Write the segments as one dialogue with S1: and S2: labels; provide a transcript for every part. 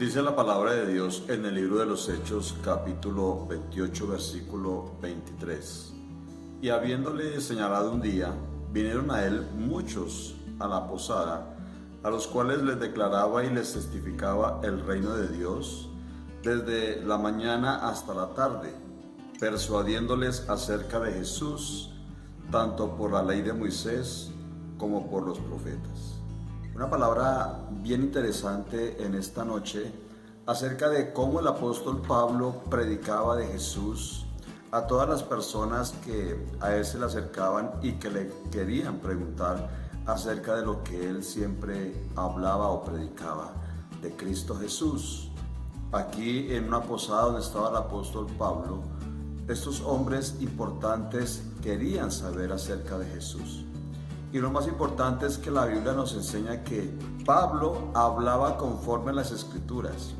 S1: Dice la palabra de Dios en el libro de los Hechos, capítulo 28, versículo 23. Y habiéndole señalado un día, vinieron a él muchos a la posada, a los cuales les declaraba y les testificaba el reino de Dios desde la mañana hasta la tarde, persuadiéndoles acerca de Jesús, tanto por la ley de Moisés como por los profetas. Una palabra bien interesante en esta noche acerca de cómo el apóstol Pablo predicaba de Jesús a todas las personas que a él se le acercaban y que le querían preguntar acerca de lo que él siempre hablaba o predicaba de Cristo Jesús. Aquí en una posada donde estaba el apóstol Pablo, estos hombres importantes querían saber acerca de Jesús. Y lo más importante es que la Biblia nos enseña que Pablo hablaba conforme a las Escrituras.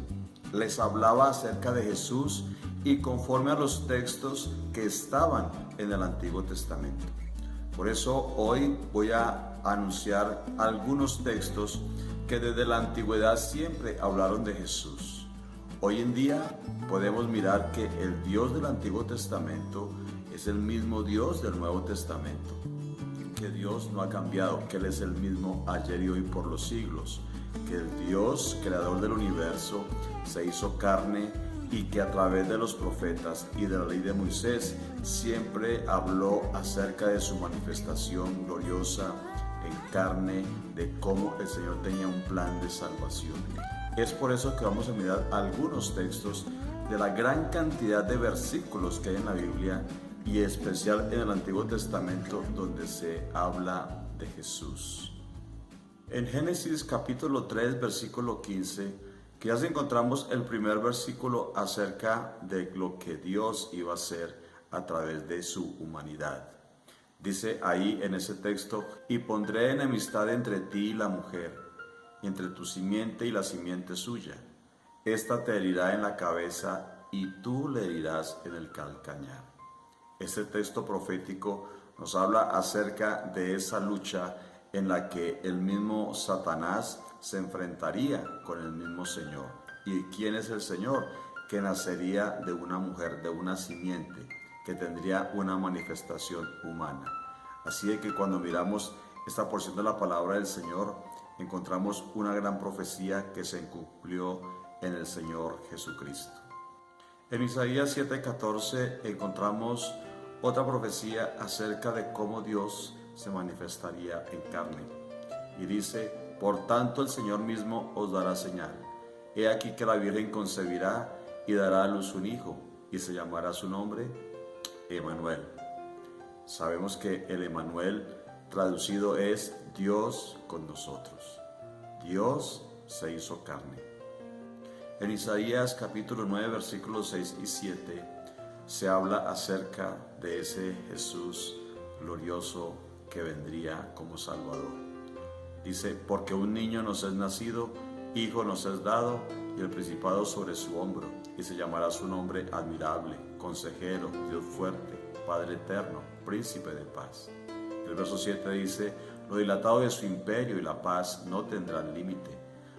S1: Les hablaba acerca de Jesús y conforme a los textos que estaban en el Antiguo Testamento. Por eso hoy voy a anunciar algunos textos que desde la antigüedad siempre hablaron de Jesús. Hoy en día podemos mirar que el Dios del Antiguo Testamento es el mismo Dios del Nuevo Testamento. Que Dios no ha cambiado, que Él es el mismo ayer y hoy por los siglos, que el Dios creador del universo se hizo carne y que a través de los profetas y de la ley de Moisés siempre habló acerca de su manifestación gloriosa en carne, de cómo el Señor tenía un plan de salvación. Es por eso que vamos a mirar algunos textos de la gran cantidad de versículos que hay en la Biblia y especial en el Antiguo Testamento donde se habla de Jesús. En Génesis capítulo 3 versículo 15, que ya encontramos el primer versículo acerca de lo que Dios iba a hacer a través de su humanidad. Dice ahí en ese texto: y pondré enemistad entre ti y la mujer, y entre tu simiente y la simiente suya. Esta te herirá en la cabeza y tú le herirás en el calcañar. Este texto profético nos habla acerca de esa lucha en la que el mismo Satanás se enfrentaría con el mismo Señor. ¿Y quién es el Señor? Que nacería de una mujer, de una simiente, que tendría una manifestación humana. Así de que cuando miramos esta porción de la palabra del Señor, encontramos una gran profecía que se cumplió en el Señor Jesucristo. En Isaías 7:14 encontramos otra profecía acerca de cómo Dios se manifestaría en carne. Y dice: por tanto el Señor mismo os dará señal. He aquí que la Virgen concebirá y dará a luz un hijo, y se llamará su nombre Emmanuel. Sabemos que el Emmanuel traducido es Dios con nosotros. Dios se hizo carne. En Isaías capítulo 9 versículos 6 y 7 se habla acerca de ese Jesús glorioso que vendría como Salvador. Dice: porque un niño nos es nacido, hijo nos es dado, y el principado sobre su hombro, y se llamará su nombre admirable, consejero, Dios fuerte, Padre eterno, príncipe de paz. El verso 7 dice: lo dilatado de su imperio y la paz no tendrán límite,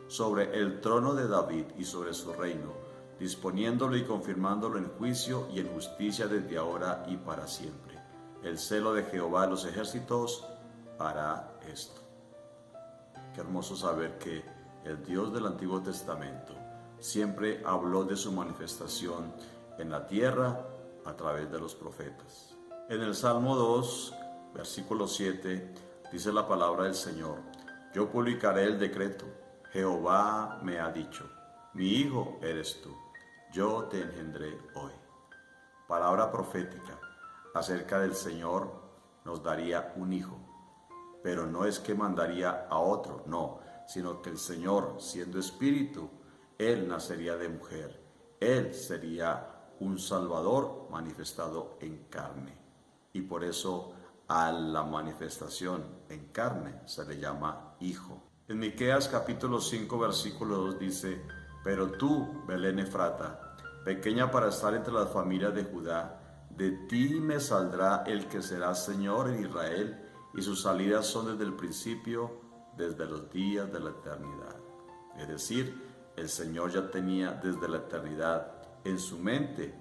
S1: sobre el trono de David y sobre su reino, disponiéndolo y confirmándolo en juicio y en justicia desde ahora y para siempre. El celo de Jehová de los ejércitos hará esto. Qué hermoso saber que el Dios del Antiguo Testamento siempre habló de su manifestación en la tierra a través de los profetas. En el Salmo 2, versículo 7, dice la palabra del Señor: yo publicaré el decreto, Jehová me ha dicho, mi hijo eres tú, yo te engendré hoy. Palabra profética acerca del Señor nos daría un hijo, pero no es que mandaría a otro, no, sino que el Señor, siendo espíritu, Él nacería de mujer, Él sería un Salvador manifestado en carne. Y por eso a la manifestación en carne se le llama hijo. En Miqueas capítulo 5 versículo 2 dice: pero tú, Belén Efrata, pequeña para estar entre las familias de Judá, de ti me saldrá el que será Señor en Israel, y sus salidas son desde el principio, desde los días de la eternidad. Es decir, El Señor ya tenía desde la eternidad en su mente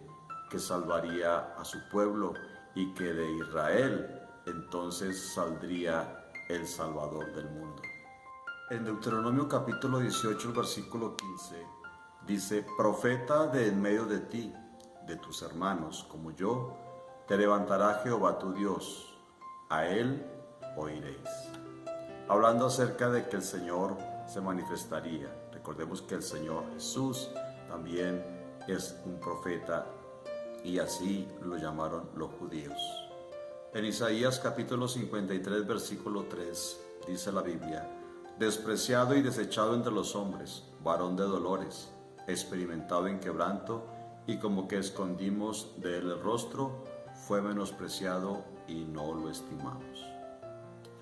S1: que salvaría a su pueblo y que de Israel entonces saldría el Salvador del mundo. En Deuteronomio capítulo 18, versículo 15, dice: profeta de en medio de ti, de tus hermanos como yo, te levantará Jehová tu Dios, a él oiréis. Hablando acerca de que el Señor se manifestaría. Recordemos que el Señor Jesús también es un profeta y así lo llamaron los judíos. En Isaías capítulo 53, versículo 3, dice la Biblia: despreciado y desechado entre los hombres, varón de dolores, experimentado en quebranto, y como que escondimos de él el rostro, fue menospreciado y no lo estimamos.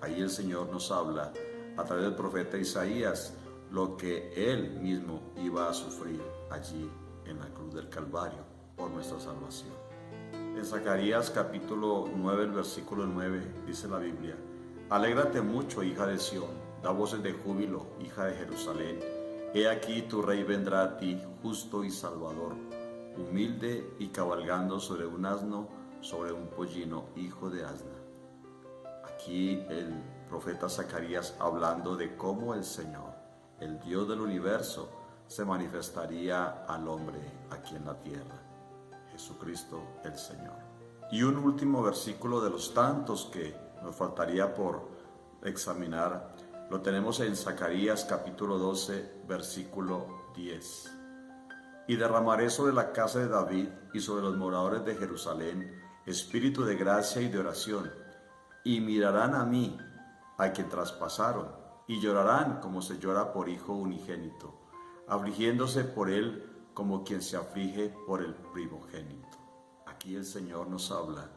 S1: Ahí el Señor nos habla a través del profeta Isaías lo que Él mismo iba a sufrir allí en la cruz del Calvario por nuestra salvación. En Zacarías capítulo 9, el versículo 9, dice la Biblia: alégrate mucho, hija de Sión, da voces de júbilo, hija de Jerusalén. He aquí tu rey vendrá a ti, justo y salvador, humilde y cabalgando sobre un asno, sobre un pollino, hijo de asna. Aquí el profeta Zacarías hablando de cómo el Señor, el Dios del universo, se manifestaría al hombre aquí en la tierra, Jesucristo el Señor. Y un último versículo de los tantos que nos faltaría por examinar, lo tenemos en Zacarías capítulo 12, versículo 10. Y derramaré sobre la casa de David y sobre los moradores de Jerusalén espíritu de gracia y de oración, y mirarán a mí, a quien traspasaron, y llorarán como se llora por hijo unigénito, afligiéndose por él como quien se aflige por el primogénito. Aquí el Señor nos habla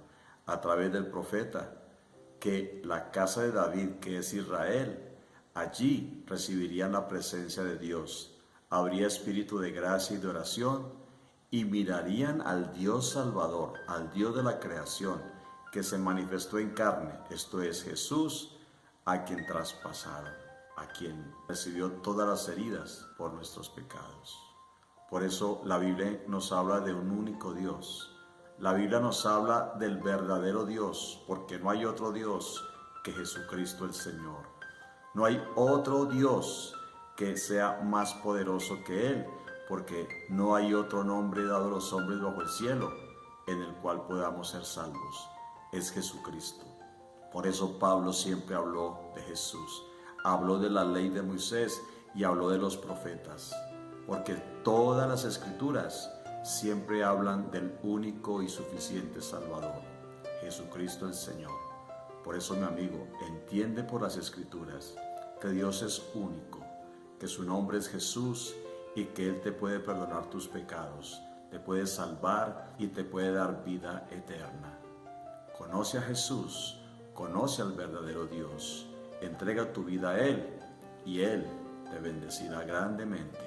S1: a través del profeta que la casa de David, que es Israel, allí recibirían la presencia de Dios. Habría espíritu de gracia y de oración, y mirarían al Dios Salvador, al Dios de la creación, que se manifestó en carne, esto es Jesús, a quien traspasaron, a quien recibió todas las heridas por nuestros pecados. Por eso la Biblia nos habla de un único Dios. La Biblia nos habla del verdadero Dios, porque no hay otro Dios que Jesucristo el Señor. No hay otro Dios que sea más poderoso que Él, porque no hay otro nombre dado a los hombres bajo el cielo en el cual podamos ser salvos. Es Jesucristo. Por eso Pablo siempre habló de Jesús, habló de la ley de Moisés y habló de los profetas, porque todas las escrituras siempre hablan del único y suficiente Salvador, Jesucristo el Señor. Por eso, mi amigo, entiende por las escrituras que Dios es único, que su nombre es Jesús y que Él te puede perdonar tus pecados, te puede salvar y te puede dar vida eterna. Conoce a Jesús, conoce al verdadero Dios, entrega tu vida a Él y Él te bendecirá grandemente.